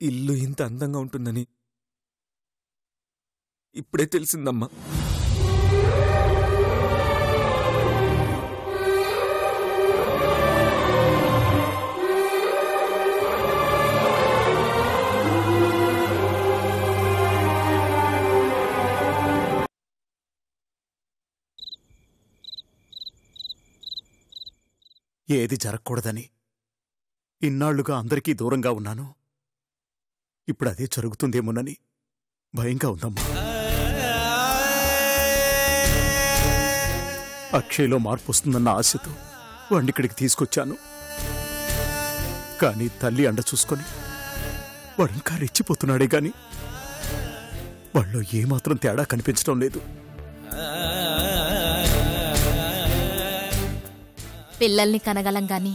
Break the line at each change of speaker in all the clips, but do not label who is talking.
ఇల్లు ఇంత అందంగా ఉంటుందని ఇప్పుడే తెలిసిందమ్మా.
ఏది జరగకూడదని ఇన్నాళ్లుగా అందరికీ దూరంగా ఉన్నాను. ఇప్పుడు అదే జరుగుతుందేమోనని భయంగా ఉందమ్మా. అక్షయ్లో మార్పు వస్తుందన్న ఆశతో వాడిక్కడికి తీసుకొచ్చాను. కానీ తల్లి అండ చూసుకొని వాడింకా రెచ్చిపోతున్నాడే గాని వాళ్ళలో ఏమాత్రం తేడా కనిపించడం లేదు.
పిల్లల్ని కనగలం గాని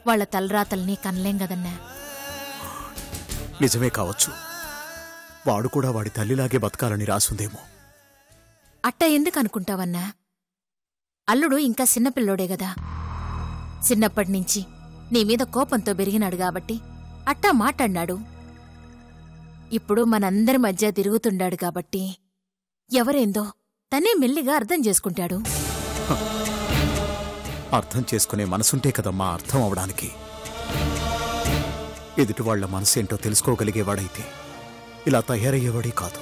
వాళ్ళ తలరాతల్ని కనలేం గదన్నా.
నిజమే కావచ్చు. వాడు కూడా వాడి తల్లిలాగే బతకాలని రాసుందేమో.
అట్ట ఎందుకు అనుకుంటావన్నా? అల్లుడు ఇంకా చిన్నపిల్లోడే గదా. చిన్నప్పటినుంచి నీ మీద కోపంతో పెరిగినాడు కాబట్టి అట్టా మాట్లాడినాడు. ఇప్పుడు మనందరి మధ్య తిరుగుతుండాడు కాబట్టి ఎవరేందో తనే మెల్లిగా అర్థం చేసుకుంటాడు.
అర్థం చేసుకునే మనసుంటే కదమ్మా అర్థం అవడానికి. ఎదుటి వాళ్ల మనసేంటో తెలుసుకోగలిగేవాడైతే ఇలా తయారయ్యేవాడే కాదు.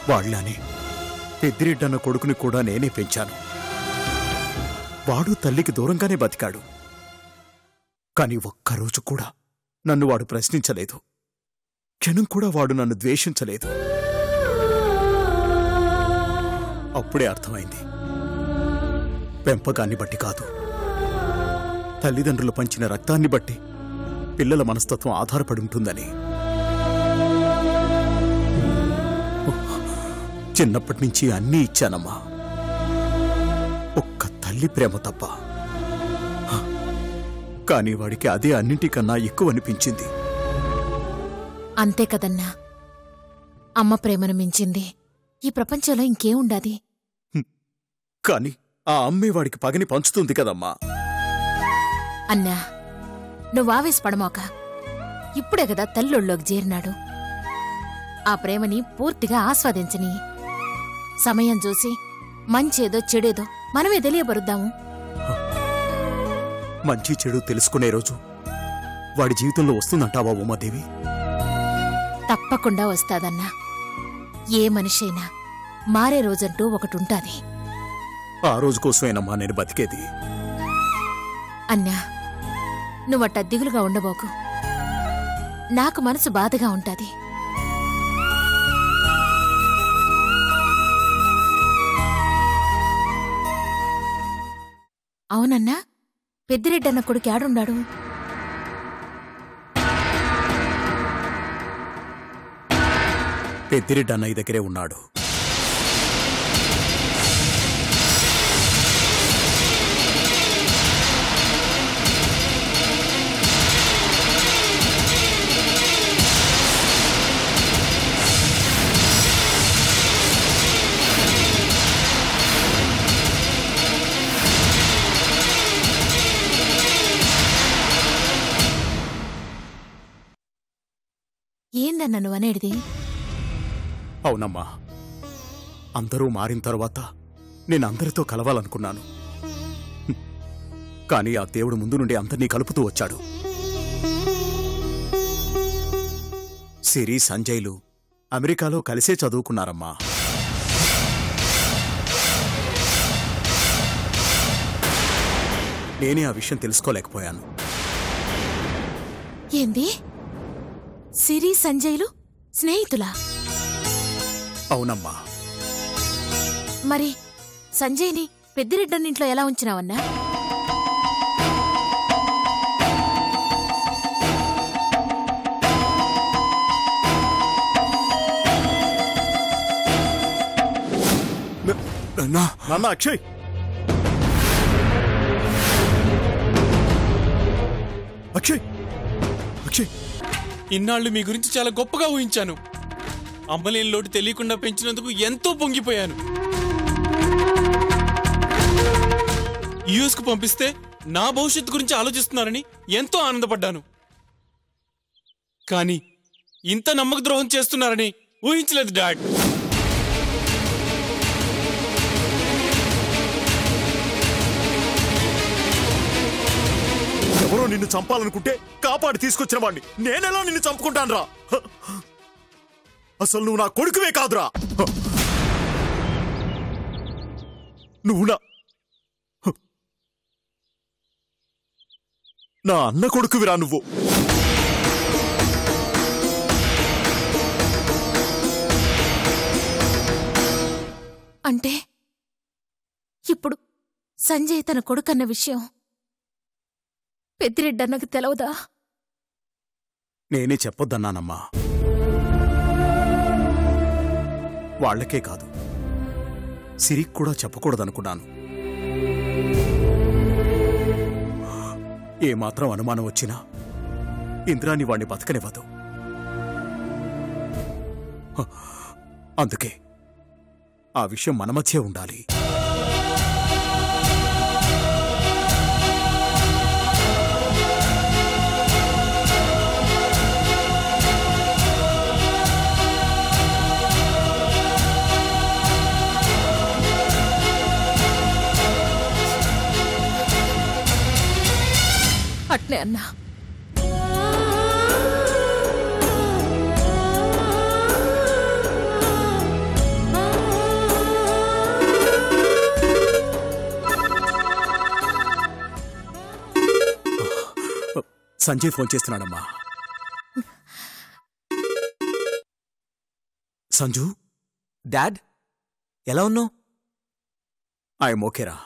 వాళ్లానే పెద్దిరెడ్డన్న కొడుకుని కూడా నేనే పెంచాను. వాడు తల్లికి దూరంగానే బతికాడు. కాని ఒక్కరోజు కూడా నన్ను వాడు ప్రశ్నించలేదు. క్షణం కూడా వాడు నన్ను ద్వేషించలేదు. అప్పుడే అర్థమైంది, పెంపకాన్ని బట్టి కాదు, తల్లిదండ్రులు పంచిన రక్తాన్ని బట్టి పిల్లల మనస్తత్వం ఆధారపడి ఉంటుందని. చిన్నప్పటినుంచి అన్నీ ఇచ్చానమ్మా, ఒక్క తల్లి ప్రేమ తప్ప. కాని వాడికి అదే అన్నింటికన్నా ఎక్కువ అనిపించింది.
అంతే కదన్నా, అమ్మ ప్రేమను మించింది ఈ ప్రపంచంలో ఇంకేముండాది?
కాని ఆ అమ్మే వాడికి పగని పంచుతుంది కదమ్మా.
అన్నా, నువ్వావేశపడమోక. ఇప్పుడే కదా తల్లొళ్ళోకి చేరినాడు. ఆ ప్రేమని పూర్తిగా ఆస్వాదించని. సమయం చూసి మంచేదో చెడేదో మనమే తెలియబరుద్దాము.
మంచి చెడు తెలుసుకునే రోజు వాడి జీవితంలో వస్తుందంటావా ఉమాదేవి?
తప్పకుండా వస్తాదన్నా. ఏ మనిషైనా మారే రోజంటూ ఒకటుంటాది.
ఆ రోజు కోసమేనమ్మా నేను బతికేది.
అన్నా, నువ్వట్ట దిగులుగా ఉండబోకు. నాకు మనసు బాధగా ఉంటాది. అవునన్నా, పెద్దిరెడ్డన్న కొడుకు ఏడుండాడు?
పెద్దిరెడ్డి అన్నయ్య దగ్గరే ఉన్నాడు.
ఏందన్నా నువ్వనేడిది?
అవునమ్మా, అందరూ మారిన తర్వాత నేనందరితో కలవాలనుకున్నాను. కాని ఆ దేవుడు ముందు నుండి అందరినీ కలుపుతూ వచ్చాడు. సిరి, సంజయ్లు అమెరికాలో కలిసే చదువుకున్నారమ్మా. నేనే ఆ విషయం తెలుసుకోలేకపోయాను.
ఏంది? సిరి, సంజయ్లు స్నేహితులా?
అవునమ్మా.
మరి సంజయ్ని పెద్దిరెడ్డన్నింట్లో ఎలా ఉంచినావన్నా?
నాన్న అక్షయ్, అక్షయ్, అక్షయ్,
ఇన్నాళ్ళు మీ గురించి చాలా గొప్పగా ఊహించాను. అమ్మలేని లోటు తెలియకుండా పెంచినందుకు ఎంతో పొంగిపోయాను. యుఎస్కు పంపిస్తే నా భవిష్యత్తు గురించి ఆలోచిస్తున్నారని ఎంతో ఆనందపడ్డాను. కానీ ఇంత నమ్మక ద్రోహం చేస్తున్నారని ఊహించలేదు డాడ్.
ఎవరో నిన్ను చంపాలనుకుంటే కాపాడి తీసుకొచ్చిన వాడిని నేనెలా నిన్ను చంపుకుంటాను రా? అసలు నువ్వు నా కొడుకువే కాదురా. నువ్వు నా అన్న కొడుకువిరా నువ్వు.
అంటే ఇప్పుడు సంజయ్ తన కొడుకన్న విషయం పెద్దిరెడ్డన్నకు తెలవదా?
నేనే చెప్పొద్దన్నానమ్మా. వాళ్లకే కాదు, సిరికి కూడా చెప్పకూడదనుకున్నాను. ఏమాత్రం అనుమానం వచ్చినా ఇంద్రాని వాణ్ణి బతకనివ్వదు. అందుకే ఆ విషయం మన మధ్యే ఉండాలి.
అట్నే అన్నా.
సంజయ్ ఫోన్ చేస్తున్నాడమ్మా. సంజు,
డాడ్ ఎలా ఉన్నావు?
ఐఎమ్ ఓకేరా.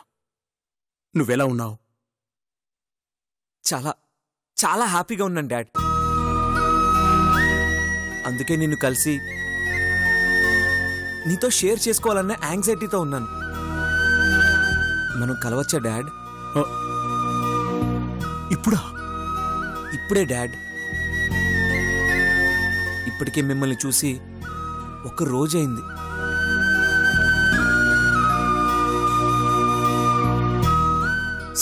నువ్వెలా ఉన్నావు?
చాలా చాలా హ్యాపీగా ఉన్నాను డాడ్. అందుకే నిన్ను కలిసి నీతో షేర్ చేసుకోవాలన్న యాంగ్జైటీతో ఉన్నాను. మనం కలవచ్చా డాడ్?
ఇప్పుడా?
ఇప్పుడే డాడ్. ఇప్పటికే మిమ్మల్ని చూసి ఒక రోజైంది.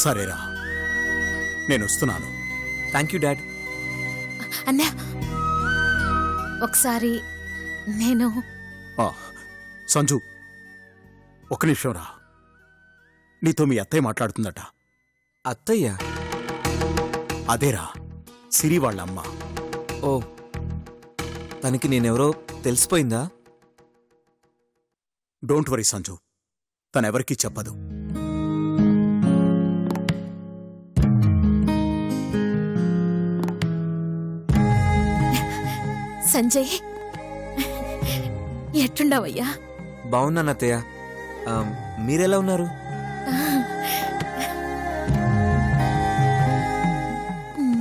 సరేరా, నేను వస్తున్నాను.
Thank you dad.
అన్నా, ఒకసారి నేను
సంజు, ఒక నిమిషం రా. నీతో మీ అత్తయ్య మాట్లాడుతుందట.
అత్తయ్య?
అదేరా, సిరి వాళ్ళ అమ్మ.
ఓ, తనకి నేనెవరో తెలిసిపోయిందా?
డోంట్ వరీ సంజు, తనెవరికీ చెప్పదు.
సంజయ్, ఎట్టుండవయ్యా?
బాగున్నాను అత్తయ్య. మీరెలా ఉన్నారు?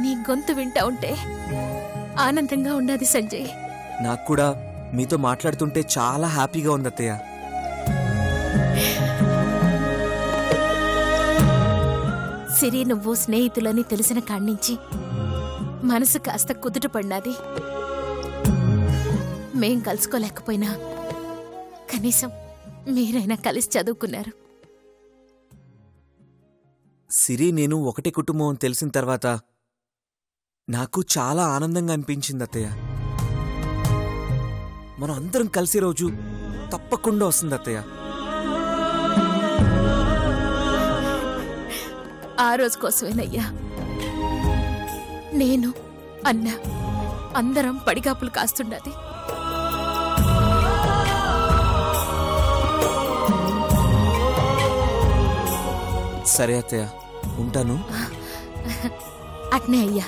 నీ గొంతు వింటా ఉంటే ఆనందంగా ఉన్నది సంజయ్.
నాకు కూడా మీతో మాట్లాడుతుంటే చాలా హ్యాపీగా ఉంది అత్తయ్య.
సిరి నువ్వు స్నేహితులని తెలిసిన కాడ్నించి మనసు కాస్త కుదుట పడినది. మేం కలుసుకోలేకపోయినా కనీసం మీరైనా కలిసి చదువుకున్నారు.
సిరి నేను ఒకటే కుటుంబం అని తెలిసిన తర్వాత నాకు చాలా ఆనందంగా అనిపించింది అత్తయ్య. మనం అందరం కలిసే రోజు తప్పకుండా వస్తుంది అత్తయ్య.
ఆ రోజు కోసమేనయ్యా నేను అన్న అందరం పడిగాపులు కాస్తున్నది.
సరే అత్తయ్య, ఉంటాను.
అట్నే అయ్యా,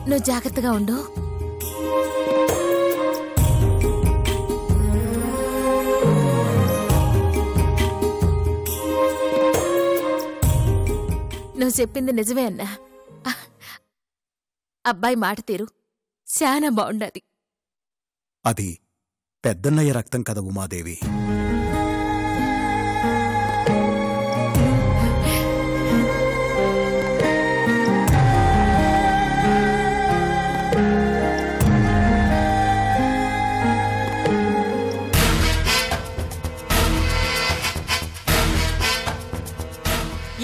నువ్వు జాగ్రత్తగా ఉండు. నువ్వు చెప్పింది నిజమే అన్నా. అబ్బాయి మాట తీరు శానా బాగుండది.
అది పెద్దన్నయ్య రక్తం కదా ఉమాదేవి.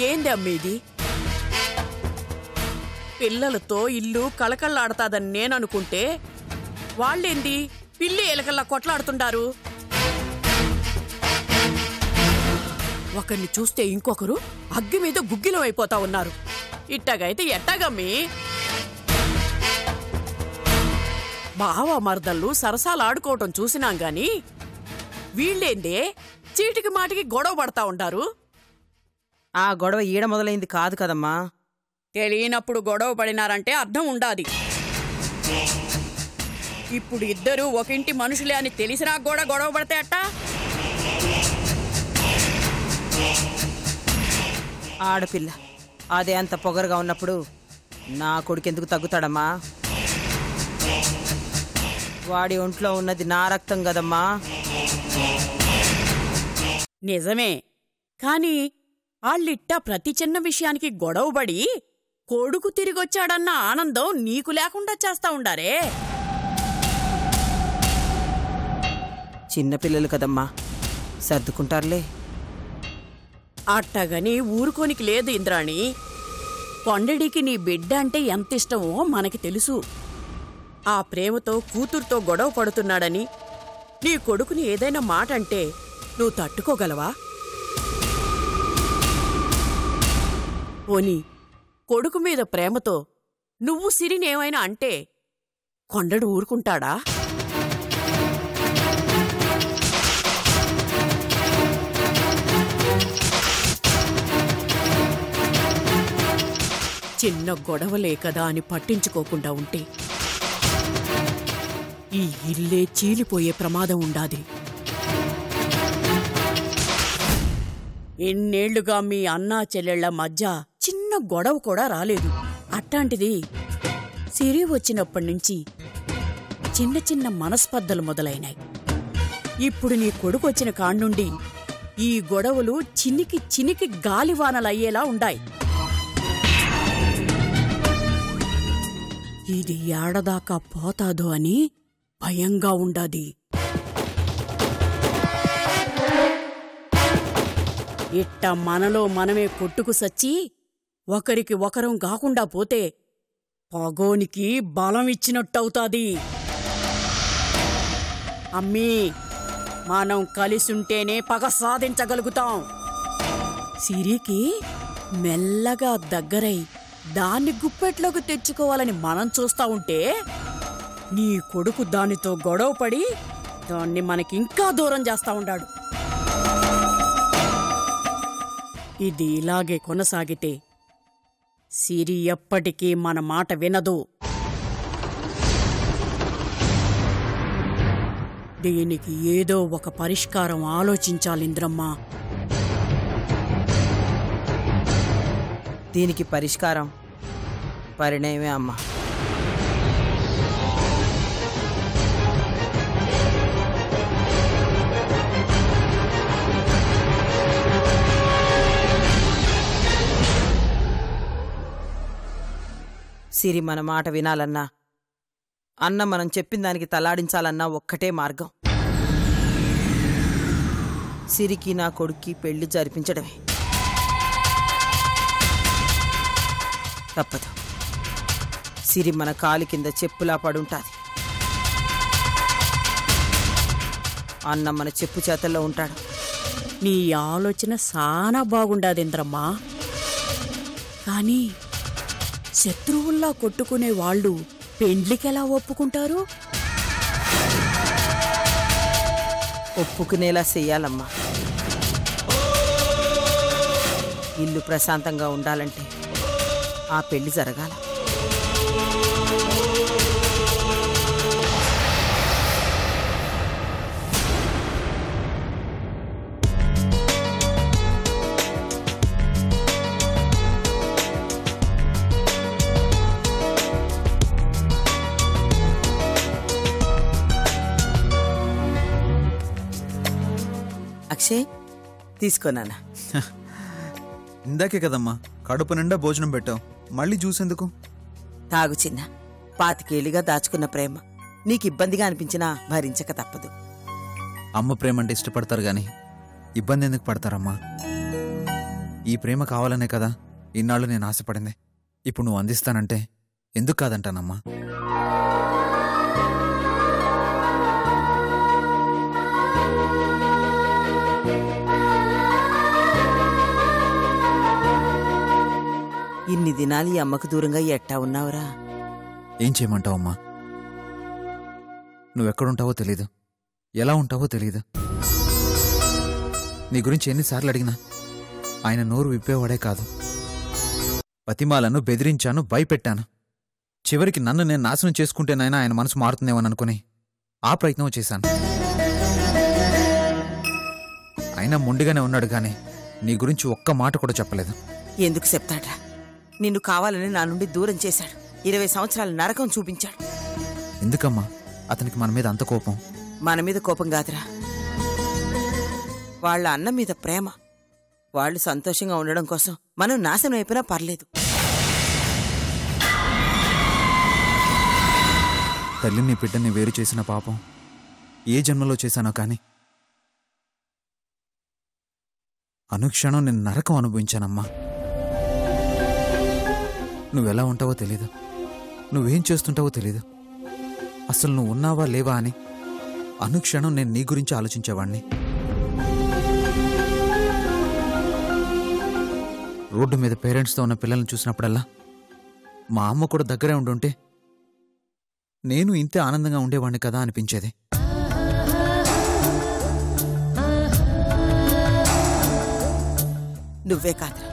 ఏందమ్మీది? పిల్లలతో ఇల్లు కళకళలాడతాదని నేననుకుంటే వాళ్ళేంది పిల్లి ఎలకల్లా కొట్లాడుతుంటారు. ఒకరిని చూస్తే ఇంకొకరు అగ్గి మీద గుగ్గిలం అయిపోతా ఉన్నారు. ఇట్టగైతే ఎట్టగమ్మి? బావ మరదళ్ళు సరసాలాడుకోవటం చూసినాం గాని వీళ్ళేందే చీటికి మాటికి గొడవ పడతా ఉంటారు.
ఆ గొడవ ఈడ మొదలైంది కాదు కదమ్మా.
తెలియనప్పుడు గొడవ పడినారంటే అర్థం ఉండాది. ఇప్పుడు ఇద్దరు ఒకింటి మనుషులే అని తెలిసినా కూడా గొడవ పడితే అట్ట?
ఆడపిల్ల అదే అంత పొగరుగా ఉన్నప్పుడు నా కొడుకెందుకు తగ్గుతాడమ్మా? వాడి ఒంట్లో ఉన్నది నా రక్తం కదమ్మా.
నిజమే, కాని ఆళ్ళిట్టా ప్రతి చిన్న విషయానికి గొడవబడి కొడుకు తిరిగొచ్చాడన్న ఆనందం నీకు లేకుండా చేస్తా ఉండారే.
చిన్నపిల్లలు కదమ్మా, సర్దుకుంటారులే.
అట్టగని ఊరుకోనికి లేదు ఇంద్రాణి. కొండడికి నీ బిడ్డ అంటే ఎంత ఇష్టమో మనకి తెలుసు. ఆ ప్రేమతో కూతురుతో గొడవ పడుతున్నాడని నీ కొడుకుని ఏదైనా మాట అంటే నువ్వు తట్టుకోగలవా? పోనీ కొడుకు మీద ప్రేమతో నువ్వు సిరినేమైనా అంటే కొండడు ఊరుకుంటాడా? చిన్న గొడవలే కదా అని పట్టించుకోకుండా ఉంటే ఈ ఇల్లే చీలిపోయే ప్రమాదం ఉండాది. ఎన్నేళ్లుగా మీ అన్నా చెల్లెళ్ల మధ్య చిన్న గొడవ కూడా రాలేదు. అట్టాంటిది సిరి వచ్చినప్పటినుంచి చిన్న చిన్న మనస్పర్ధలు మొదలైనాయి. ఇప్పుడు నీ కొడుకొచ్చిన కాణ్ణుండి ఈ గొడవలు చినికి చినికి గాలివానలయ్యేలా ఉండాయి. ఇది ఏడదాకా పోతాదో అని భయంగా ఉండాది. ఇట్ట మనలో మనమే కొట్టుకు సచ్చి ఒకరికి ఒకరం కాకుండా పోతే పగోనికి బలం ఇచ్చినట్టవుతాది. అమ్మీ, మనం కలిసుంటేనే పగ సాధించగలుగుతాం. సిరికి మెల్లగా దగ్గరై దాన్ని గుప్పెట్లోకి తెచ్చుకోవాలని మనం చూస్తా ఉంటే నీ కొడుకు దానితో గొడవపడి దాన్ని మనకింకా దూరం చేస్తా ఉండాడు. ఇది ఇలాగే కొనసాగితే సిరి ఎప్పటికీ మన మాట వినదు. దీనికి ఏదో ఒక పరిష్కారం ఆలోచించాలింద్రమ్మా.
దీనికి పరిష్కారం పరిణయమే అమ్మా. సిరి మన మాట వినాలన్నా, అన్న మనం చెప్పిన దానికి తలాడించాలన్నా ఒక్కటే మార్గం. సిరికి నా కొడుక్కి పెళ్లి జరిపించడమే. తప్పదు. సిరి మన కాలి కింద చెప్పులా పడుంటాది. అన్న మన చెప్పు చేతల్లో ఉంటాడు.
నీ ఆలోచన సానా బాగుండాదింద్రమ్మా. కానీ శత్రువుల్లా కొట్టుకునే వాళ్ళు పెండ్లికెలా ఒప్పుకుంటారు?
ఒప్పుకునేలా చెయ్యాలమ్మా. ఇల్లు ప్రశాంతంగా ఉండాలంటే ఆ పెళ్లి జరగాల. అక్షయ్, తీసుకోనానా.
ఇందాకే కదమ్మా కడుపు నిండా భోజనం పెట్టావు, మళ్ళీ చూసేందుకు?
తాగు చిన్న. 25 ఏళ్లుగా దాచుకున్న ప్రేమ నీకు ఇబ్బందిగా అనిపించినా భరించక తప్పదు.
అమ్మ ప్రేమ అంటే ఇష్టపడతారు గాని ఇబ్బంది ఎందుకు పడతారమ్మా? ఈ ప్రేమ కావాలనే కదా ఇన్నాళ్ళు నేను ఆశపడింది. ఇప్పుడు నువ్వు అందిస్తానంటే ఎందుకు కాదంటానమ్మా?
ఇన్ని దినాలు ఈ అమ్మకు దూరంగా ఎట్టా ఉన్నావురా?
ఏం చేయమంటావమ్మా? నువ్వెక్కడుంటావో తెలీదు, ఎలా ఉంటావో తెలీదు. నీ గురించి ఎన్నిసార్లు అడిగినా ఆయన నోరు విప్పేవాడే కాదు. బతిమాలను, బెదిరించాను, భయపెట్టాను. చివరికి నన్ను నేను నాశనం చేసుకుంటేనైనా ఆయన మనసు మారుతుందేమోననుకుని ఆ ప్రయత్నం చేశాను. అయినా మొండిగానే ఉన్నాడు గాని నీ గురించి ఒక్క మాట కూడా చెప్పలేదు.
ఎందుకు చెప్తాడ్రా? నిన్ను కావాలని నా నుండి దూరం చేశాడు. 20 సంవత్సరాల నరకం చూపించాడు.
ఎందుకమ్మా అతనికి మన మీద అంత కోపం?
మన మీద కోపం కాదురా, వాళ్ళ అన్న మీద ప్రేమ. వాళ్ళు సంతోషంగా ఉండడం కోసం మనం నాశనం అయిపోయినా పర్లేదు.
తల్లిని బిడ్డని వేరు చేసిన పాపం ఏ జన్మలో చేశానో కాని అనుక్షణం నేను నరకం అనుభవించానమ్మా. నువ్వెలా ఉంటావో తెలీదు, నువ్వేం చేస్తుంటావో తెలీదు. అసలు నువ్వు ఉన్నావా లేవా అని అనుక్షణం నేను నీ గురించి ఆలోచించేవాణ్ణి. రోడ్డు మీద పేరెంట్స్తో ఉన్న పిల్లల్ని చూసినప్పుడల్లా మా అమ్మ కూడా దగ్గరే ఉండుంటే నేను ఇంతే ఆనందంగా ఉండేవాణ్ణి కదా అనిపించేది.
నువ్వే కాదురా,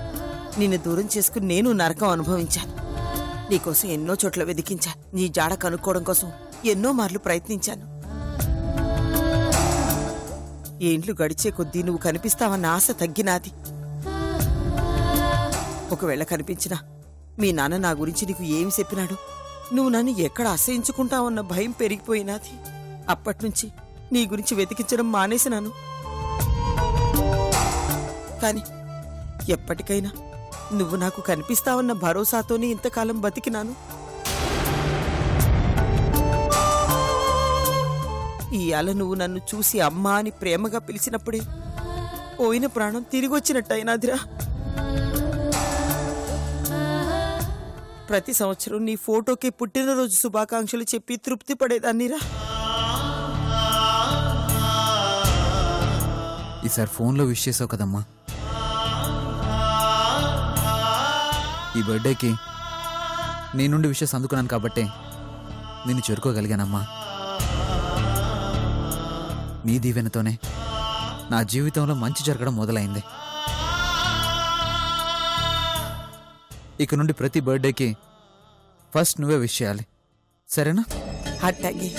నిన్ను దూరం చేసుకుని నేను నరకం అనుభవించాను. నీకోసం ఎన్నో చోట్ల వెతికించాను. నీ జాడ కనుక్కోవడం కోసం ఎన్నో మార్లు ప్రయత్నించాను. ఏండ్లు గడిచే కొద్దీ నువ్వు కనిపిస్తావన్న ఆశ తగ్గినాది. ఒకవేళ కనిపించినా మీ నాన్న నా గురించి నీకు ఏమి చెప్పినాడు, నువ్వు నన్ను ఎక్కడ అసహించుకుంటావన్న భయం పెరిగిపోయినాది. అప్పట్నుంచి నీ గురించి వెతికించడం మానేసినాను. కాని ఎప్పటికైనా నువ్వు నాకు కనిపిస్తావన్న భరోసాతోనే ఇంతకాలం బతికినాను. ఇయాల నువ్వు నన్ను చూసి అమ్మా అని ప్రేమగా పిలిచినప్పుడే పోయిన ప్రాణం తిరిగొచ్చినట్టయినాదిరా. ప్రతి సంవత్సరం నీ ఫోటోకి పుట్టినరోజు శుభాకాంక్షలు చెప్పి తృప్తి పడేదాన్నిరా.
ఈసారి ఫోన్లో విష్ చేసావు కదమ్మా. ఈ బర్త్డేకి నీ నుండి విషెస్ అందుకున్నాను కాబట్టే నిన్ను చేరుకోగలిగానమ్మా. నీ దీవెనతోనే నా జీవితంలో మంచి జరగడం మొదలైంది. ఇక నుండి ప్రతి బర్త్డేకి ఫస్ట్ నువ్వే విష్ చేయాలి, సరేనా?
అట్టాగే.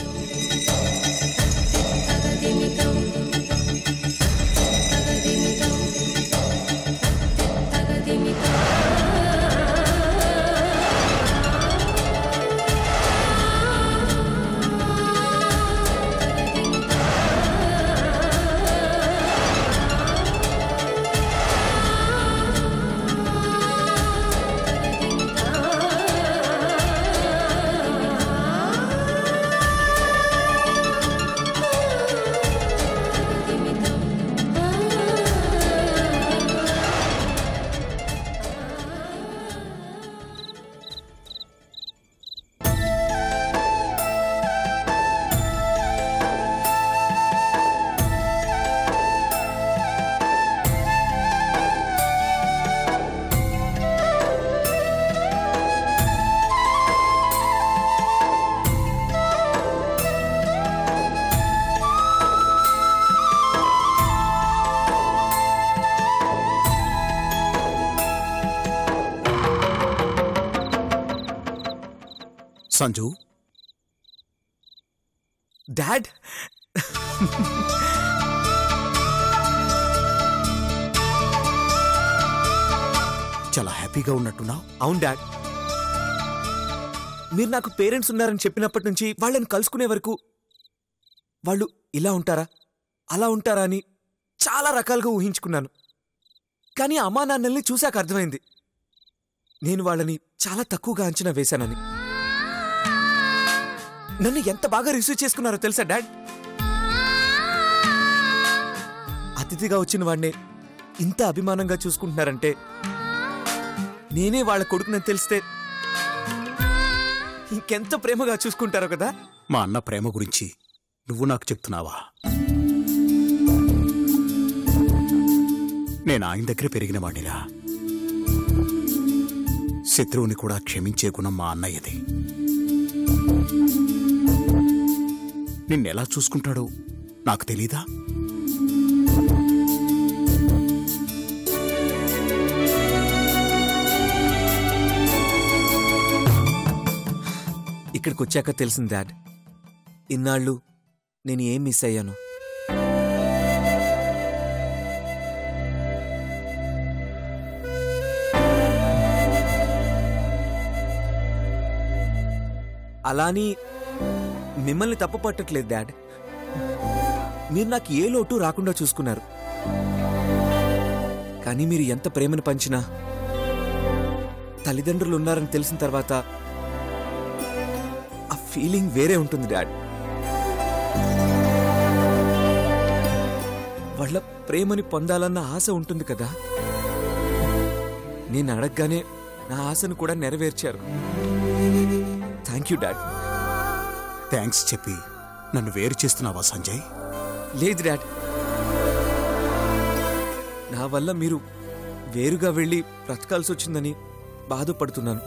సంజు,
డాడ్,
చాలా హ్యాపీగా ఉన్నట్టున్నావు.
అవును డాడ్. మీరు నాకు పేరెంట్స్ ఉన్నారని చెప్పినప్పటి నుంచి వాళ్ళని కలుసుకునే వరకు వాళ్ళు ఇలా ఉంటారా అలా ఉంటారా అని చాలా రకాలుగా ఊహించుకున్నాను. కానీ అమ్మా నాన్నల్ని చూశాక అర్థమైంది నేను వాళ్ళని చాలా తక్కువగా అంచనా వేశానని. నన్ను ఎంత బాగా రిసీవ్ చేసుకున్నారో తెలుసా డాడ్? అతిథిగా వచ్చిన వాడిని ఇంత అభిమానంగా చూసుకుంటున్నారంటే నేనే వాళ్ళ కొడుకునని తెలిస్తే ఇంకెంత ప్రేమగా చూసుకుంటారో కదా.
మా అన్న ప్రేమ గురించి నువ్వు నాకు చెప్తున్నావా? నేను ఆయన దగ్గర పెరిగిన వాడిరా. శత్రువుని కూడా క్షమించే గుణం మా అన్నయ్యది. నిన్నెలా చూసుకుంటాడో నాకు తెలీదా?
ఇక్కడికి వచ్చాక తెలిసింది డాడ్, ఇన్నాళ్ళు నేను ఏం మిస్ అయ్యాను. అలాని మిమ్మల్ని తప్పు పట్టట్లేదు డాడ్. మీరు నాకు ఏ లోటు రాకుండా చూసుకున్నారు. కానీ మీరు ఎంత ప్రేమను పంచినా తల్లిదండ్రులు ఉన్నారని తెలిసిన తర్వాత ఆ ఫీలింగ్ వేరే ఉంటుంది డాడ్. వాళ్ళ ప్రేమని పొందాలన్న ఆశ ఉంటుంది కదా. నేను అడగగానే నా ఆశను కూడా నెరవేర్చారు. Thank you dad.
థ్యాంక్స్ చెప్పి నన్ను వేరు చేస్తున్నావా సంజయ్?
లేదు డాడ్, నా వల్ల మీరు వేరుగా వెళ్ళి బ్రతకాల్సి వచ్చిందని బాధపడుతున్నాను.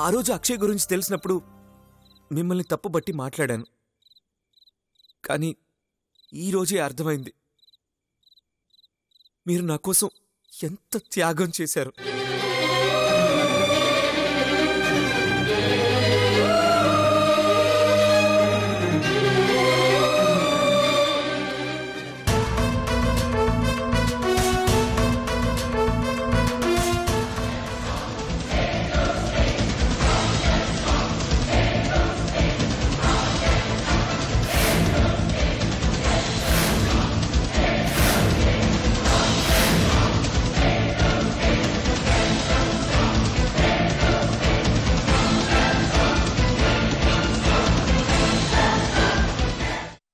ఆ రోజు అక్షయ్ గురించి తెలిసినప్పుడు మిమ్మల్ని తప్పుబట్టి మాట్లాడాను. కానీ ఈరోజే అర్థమైంది మీరు నా కోసం ఎంత త్యాగం చేశారు.